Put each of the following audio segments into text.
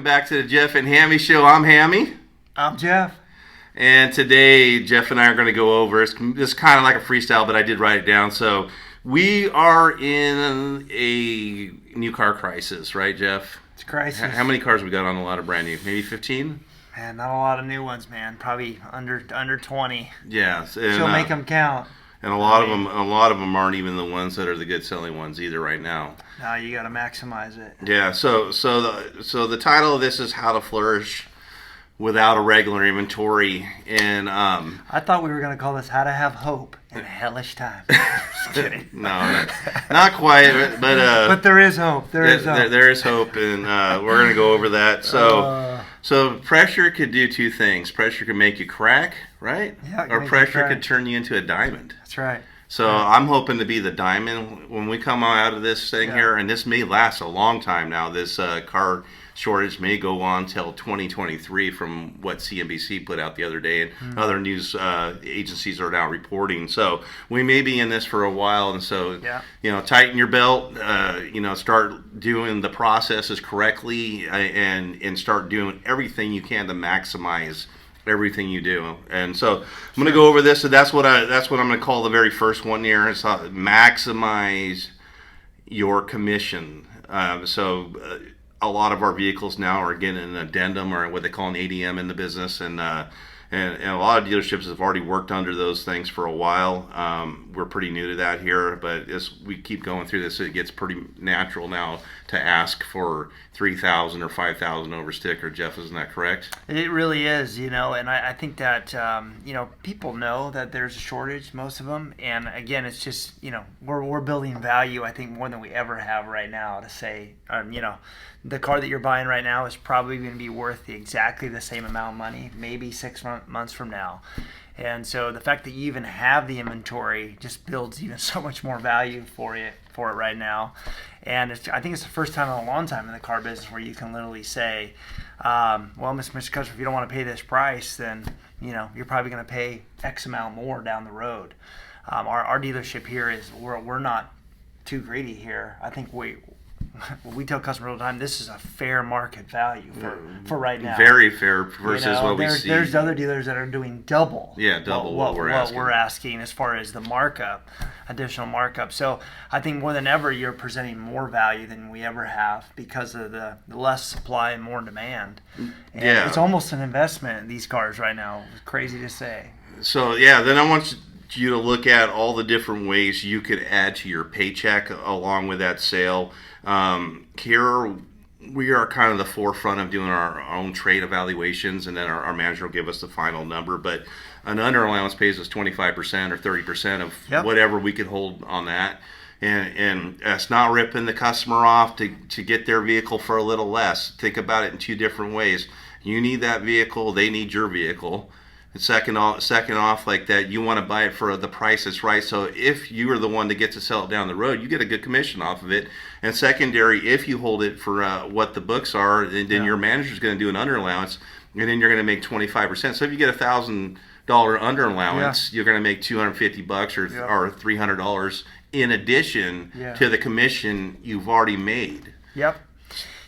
back to the Jeff and Hammy Show. I'm Hammy. I'm Jeff. And today, Jeff and I are going to go over, it's kind of like a freestyle, but I did write it down. So we are in a new car crisis, right, Jeff? It's a crisis. How many cars we got on the lot of brand new? Maybe 15? Man, not a lot of new ones, man. Probably under 20. Yeah. She'll make them count. And a lot of them aren't even the ones that are the good selling ones either right now. No, you got to maximize it. Yeah. So the title of this is How to Flourish Without a Regular Inventory. And I thought we were going to call this How to Have Hope in a Hellish Time. Just kidding. No, not quite. But there is hope. There is hope. There is hope, and we're going to go over that. So pressure could do two things. Pressure could make you crack, right? Yeah. Or pressure could turn you into a diamond. That's right. So I'm hoping to be the diamond when we come out of this thing here, and this may last a long time now. This car shortage may go on till 2023 from what CNBC put out the other day, and other news agencies are now reporting. So we may be in this for a while, and so tighten your belt, start doing the processes correctly, and start doing everything you can to maximize everything you do. And so I'm going to go over this, and that's what I'm going to call the very first one here. It's maximize your commission. A lot of our vehicles now are getting an addendum, or what they call an ADM in the business, and a lot of dealerships have already worked under those things for a while. We're pretty new to that here, but as we keep going through this, it gets pretty natural now to ask for 3,000 or 5,000 over sticker. Jeff, isn't that correct? It really is, and I think that, people know that there's a shortage, most of them, and again, it's just, we're building value, I think, more than we ever have right now to say, the car that you're buying right now is probably going to be worth exactly the same amount of money, maybe 6 months from now. And so the fact that you even have the inventory just builds even so much more value for it right now. And I think it's the first time in a long time in the car business where you can literally say, well, Mr. Customer, if you don't want to pay this price, then you're probably going to pay X amount more down the road. Our dealership here is we're not too greedy here. I think we tell customers all the time, this is a fair market value for right now. Very fair versus what we see. There's other dealers that are doing double. Yeah, double what we're asking as far as the markup, additional markup. So I think more than ever, you're presenting more value than we ever have because of the less supply and more demand. And it's almost an investment in these cars right now. It's crazy to say. So then I want you to look at all the different ways you could add to your paycheck along with that sale. Here we are kind of the forefront of doing our own trade evaluations, and then our manager will give us the final number. But an under allowance pays us 25% or 30% of whatever we could hold on that. And it's not ripping the customer off to get their vehicle for a little less. Think about it in two different ways. You need that vehicle, they need your vehicle. And second off, like that, you want to buy it for the price that's right. So if you are the one that gets to sell it down the road, you get a good commission off of it. And secondary, if you hold it for what the books are, then your manager's going to do an under allowance, and then you're going to make 25%. So if you get $1,000 under allowance, you're going to make $250 or $300 in addition to the commission you've already made. Yep.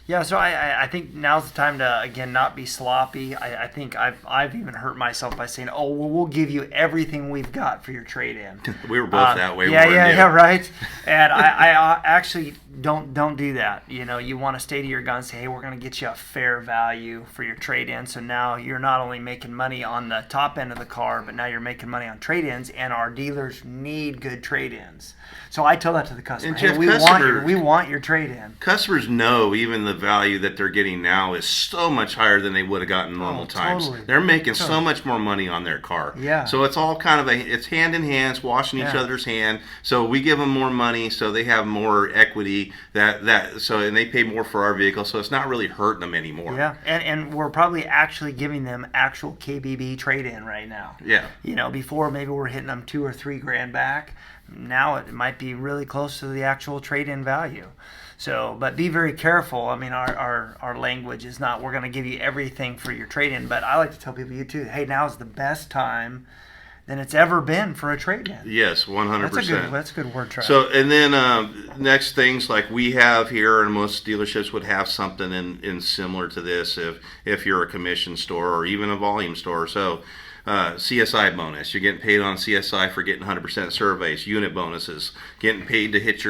Yeah, so I think now's the time to, again, not be sloppy. I think I've even hurt myself by saying, oh, well, we'll give you everything we've got for your trade-in. We were both that way. Yeah, right. And I actually don't do that. You want to stay to your guns, say, hey, we're going to get you a fair value for your trade-in. So now you're not only making money on the top end of the car, but now you're making money on trade-ins, and our dealers need good trade-ins. So I tell that to the customer. And hey, Jeff, we want your trade-in. Customers know even the value that they're getting now is so much higher than they would have gotten normal times. Totally. They're making so much more money on their car. Yeah. So it's all kind of it's hand in hand, washing each other's hand. So we give them more money, so they have more equity. And they pay more for our vehicle. So it's not really hurting them anymore. Yeah. And we're probably actually giving them actual KBB trade-in right now. Yeah. Before maybe we're hitting them $2,000 or $3,000 back. Now it might be really close to the actual trade-in value. So, but be very careful. I mean, our language is not, we're going to give you everything for your trade-in, but I like to tell people, you too, hey, now's the best time than it's ever been for a trade-in. Yes, 100%. That's a good word, Travis. So, and then next things like we have here, and most dealerships would have something in similar to this if you're a commission store or even a volume store. So, CSI bonus, you're getting paid on CSI for getting 100% surveys. Unit bonuses, getting paid to hit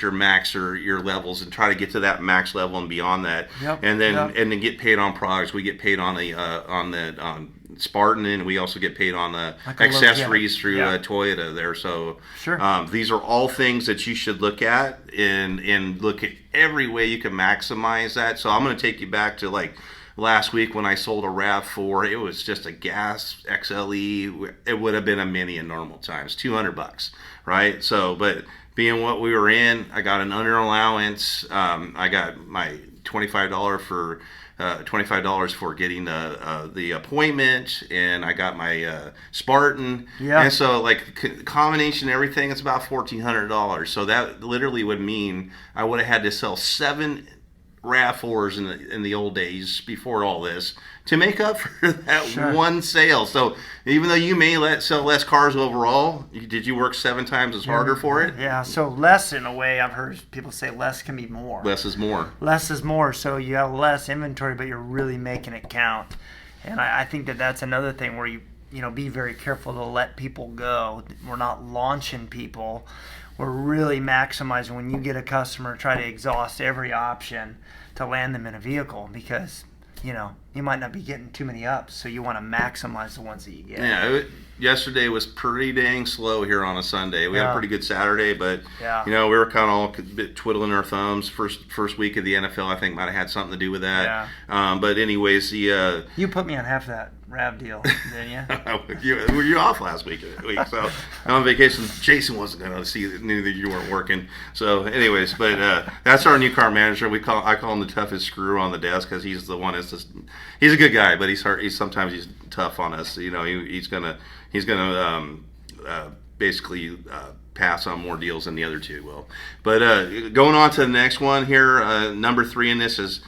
your max or your levels and try to get to that max level and beyond that. Yep, and then yep. and then get paid on products. We get paid on the Spartan, and we also get paid on the Like a accessories through yeah. Toyota there. So Sure. these are all things that you should look at and look at every way you can maximize that. So I'm going to take you back to like last week when I sold a RAV4. It was just a gas XLE. It would have been a Mini in normal times, $200, right? So, but being what we were in, I got an under allowance. I got my $25 for getting the appointment, and I got my Spartan. Yeah. And so, like, combination of everything, it's about $1,400. So that literally would mean I would have had to sell 7 RAV4s in the old days before all this to make up for that Sure. one sale. So even though you may sell less cars overall, did you work 7 times as harder for it? Yeah, so less in a way, I've heard people say less can be more. Less is more. Less is more, so you have less inventory, but you're really making it count. And I think that's another thing where you be very careful to let people go. We're not launching people. We're really maximizing when you get a customer, try to exhaust every option to land them in a vehicle because, you might not be getting too many ups, so you want to maximize the ones that you get. Yeah, yesterday was pretty dang slow here on a Sunday. We had a pretty good Saturday, but we were kind of all a bit twiddling our thumbs. First week of the NFL, I think, might have had something to do with that. Yeah. But anyways, you put me on half that RAV deal, didn't you? Were you off last week? So I'm on vacation. Jason wasn't going to see that, knew that you weren't working. So anyways, but that's our new car manager. I call him the toughest screw on the desk because he's the one that's just, he's a good guy, but he's sometimes tough on us. He's gonna basically pass on more deals than the other two will. But going on to the next one here, number 3 in this is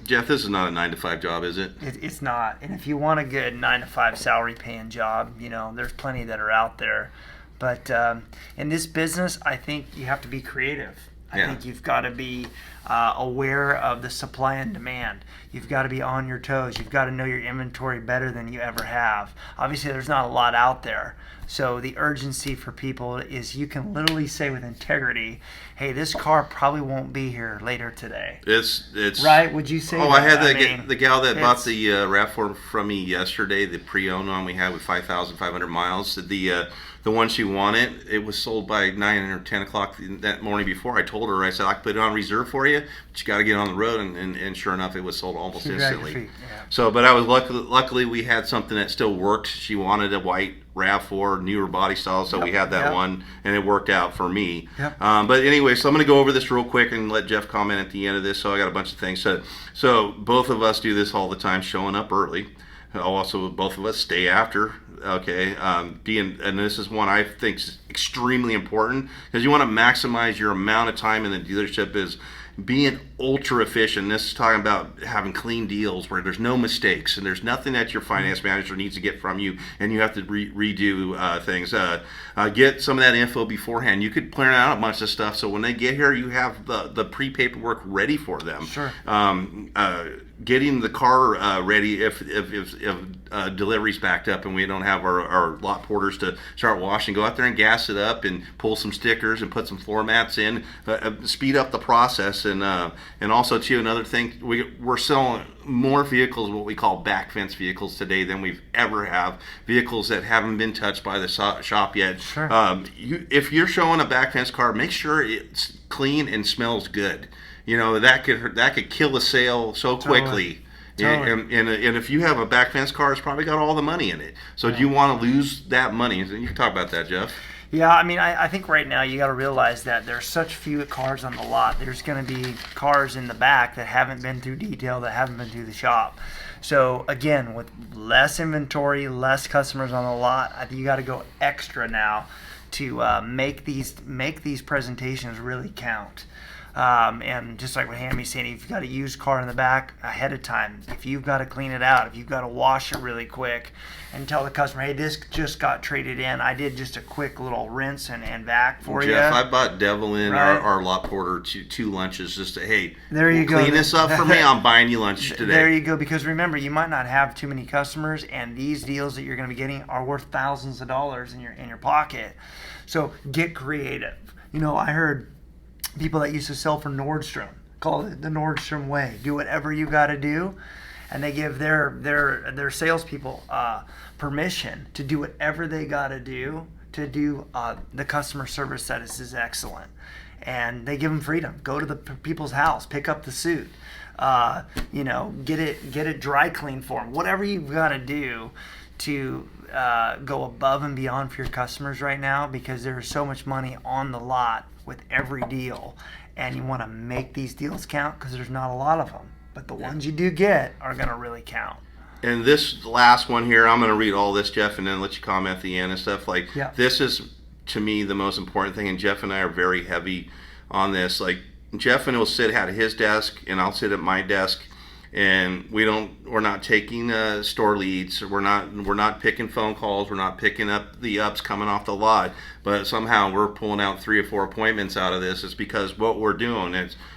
Jeff. This is not a 9-to-5 job, is it? It's not. And if you want a good 9-to-5 salary paying job, there's plenty that are out there. But in this business, I think you have to be creative. I think you've got to be aware of the supply and demand. You've got to be on your toes. You've got to know your inventory better than you ever have. Obviously, there's not a lot out there. So the urgency for people is you can literally say with integrity, hey, this car probably won't be here later today. It's right? Would you say Oh, that? I had the gal that bought the RAV4 from me yesterday, the pre-owned one we had with 5,500 miles. The one she wanted, it was sold by 9 or 10 o'clock that morning before. I told her, I said, I could put it on reserve for you, but you got to get on the road. And sure enough, it was sold almost instantly. Yeah. So, but I was luckily we had something that still worked. She wanted a white RAV4, newer body style, so we had that one, and it worked out for me. Yep. But anyway, so I'm going to go over this real quick and let Jeff comment at the end of this. So I got a bunch of things. So both of us do this all the time, showing up early. Also, both of us stay after. Okay, and this is one I think is extremely important because you want to maximize your amount of time in the dealership is being ultra efficient. This is talking about having clean deals where there's no mistakes and there's nothing that your finance manager needs to get from you and you have to redo things. Get some of that info beforehand. You could plan out a bunch of stuff so when they get here you have the pre-paperwork ready for them. Sure. Getting the car ready if delivery's backed up and we don't have our lot porters to start washing. Go out there and gas it up and pull some stickers and put some floor mats in. Speed up the process and also too another thing we're selling more vehicles, what we call back fence vehicles today than we've ever have. Vehicles that haven't been touched by the shop yet. Sure. If you're showing a back fence car, make sure it's clean and smells good. That could kill a sale so quickly. Totally. And if you have a back fence car, it's probably got all the money in it. So do you want to lose that money? You can talk about that, Jeff. Yeah, I mean, I think right now you got to realize that there's such few cars on the lot. There's going to be cars in the back that haven't been through detail, that haven't been through the shop. So again, with less inventory, less customers on the lot, I think you got to go extra now to make these presentations really count. And just like what Hammy's saying, if you've got a used car in the back ahead of time, if you've got to clean it out, if you've got to wash it really quick and tell the customer, hey, this just got traded in. I did just a quick little rinse and vac for you. Jeff, I bought Devlin, Right. our lot porter, two lunches just to, hey, There you go. clean this up for me. I'm buying you lunch today. There you go. Because remember, you might not have too many customers, and these deals that you're going to be getting are worth thousands of dollars in your pocket. So get creative. I heard people that used to sell for Nordstrom call it the Nordstrom way. Do whatever you got to do, and they give their salespeople permission to do whatever they got to do the customer service that is excellent, and they give them freedom. Go to the people's house, pick up the suit, get it dry clean for them. Whatever you've got to do to go above and beyond for your customers right now, because there's so much money on the lot with every deal, and you want to make these deals count because there's not a lot of them, but the ones you do get are going to really count. And this last one here, I'm going to read all this, Jeff, and then let you comment at the end and stuff. This is, to me, the most important thing, and Jeff and I are very heavy on this. Like, Jeff will sit at his desk, and I'll sit at my desk, and we're not taking store leads. We're not picking phone calls. We're not picking up the ups coming off the lot. But somehow we're pulling out 3 or 4 appointments out of this. It's because what we're doing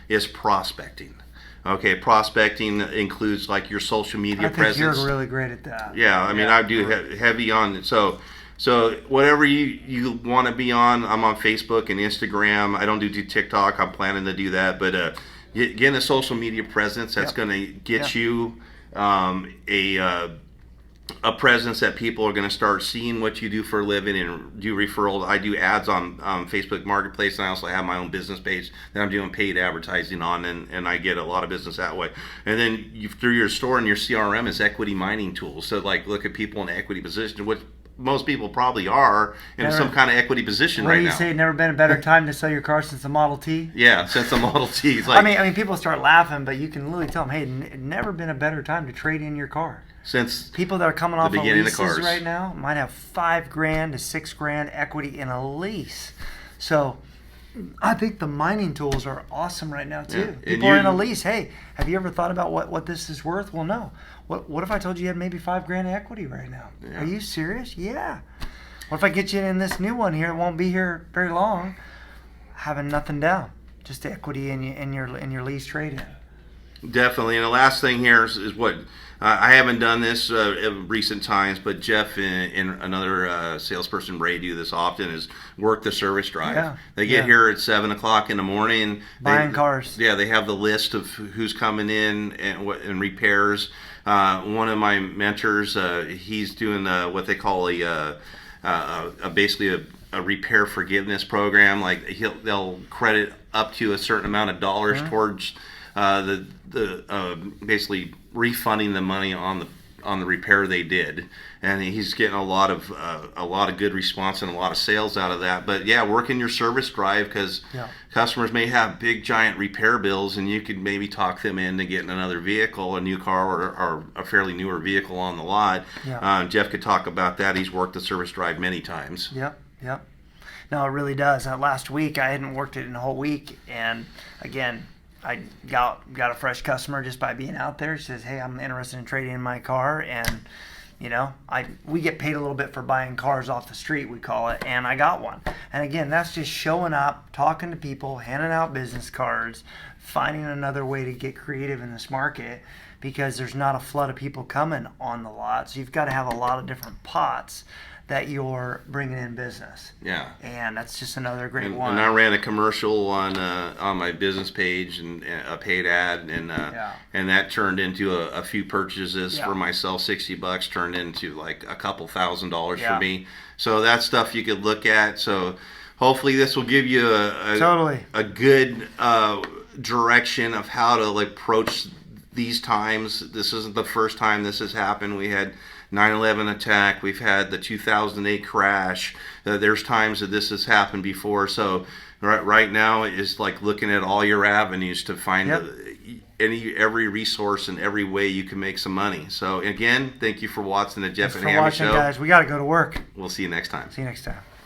is prospecting. Okay, prospecting includes like your social media presence. I think you're really great at that. Yeah, I mean, I do heavy on it. So whatever you want to be on, I'm on Facebook and Instagram. I don't do TikTok. I'm planning to do that, but getting a social media presence that's going to get you a presence that people are going to start seeing what you do for a living and do referrals. I do ads on Facebook Marketplace, and I also have my own business page that I'm doing paid advertising on, and I get a lot of business that way. And then through your store and your CRM is equity mining tools. So like look at people in an equity position, which most people probably are in some kind of equity position right now. What do you say? Never been a better time to sell your car since the Model T? Yeah, since the Model T. It's like, I mean, people start laughing, but you can literally tell them, hey, never been a better time to trade in your car. Since people that are coming off of leases cars right now might have $5,000 to $6,000 equity in a lease. So I think the mining tools are awesome right now too. Yeah. People are in a lease. Hey, have you ever thought about what this is worth? Well, no. What if I told you had maybe $5,000 equity right now? Yeah. Are you serious? Yeah. What if I get you in this new one here? It won't be here very long. Having nothing down, just equity in your lease trade in. Definitely. And the last thing here is what I haven't done this in recent times, but Jeff and another salesperson, Ray, do this often, is work the service drive. Yeah. They get here at 7 o'clock in the morning. Buying cars. Yeah, they have the list of who's coming in and repairs. One of my mentors, he's doing what they call basically a repair forgiveness program. Like they'll credit up to a certain amount of dollars towards basically refunding the money on the repair they did, and he's getting a lot of good response and a lot of sales out of that. But yeah, working your service drive, because customers may have big giant repair bills, and you could maybe talk them into getting another vehicle, a new car or a fairly newer vehicle on the lot. Jeff could talk about that. He's worked the service drive many times. Yep. No, it really does. Last week I hadn't worked it in a whole week, and again, I got a fresh customer just by being out there. She says, hey, I'm interested in trading in my car, and we get paid a little bit for buying cars off the street, we call it, and I got one. And again, that's just showing up, talking to people, handing out business cards, finding another way to get creative in this market, because there's not a flood of people coming on the lot. So you've got to have a lot of different pots that you're bringing in business. Yeah. And that's just another great one. And I ran a commercial on my business page and a paid ad, and that turned into a few purchases for myself. $60 turned into like a couple $1,000s for me. So that's stuff you could look at. So hopefully this will give you a good direction of how to approach these times. This isn't the first time this has happened. We had 9/11 attack. We've had the 2008 crash. There's times that this has happened before. So right now is like looking at all your avenues to find every resource and every way you can make some money. So again, thank you for watching the Jeff and Hammy Show. Guys. We got to go to work. We'll see you next time. See you next time.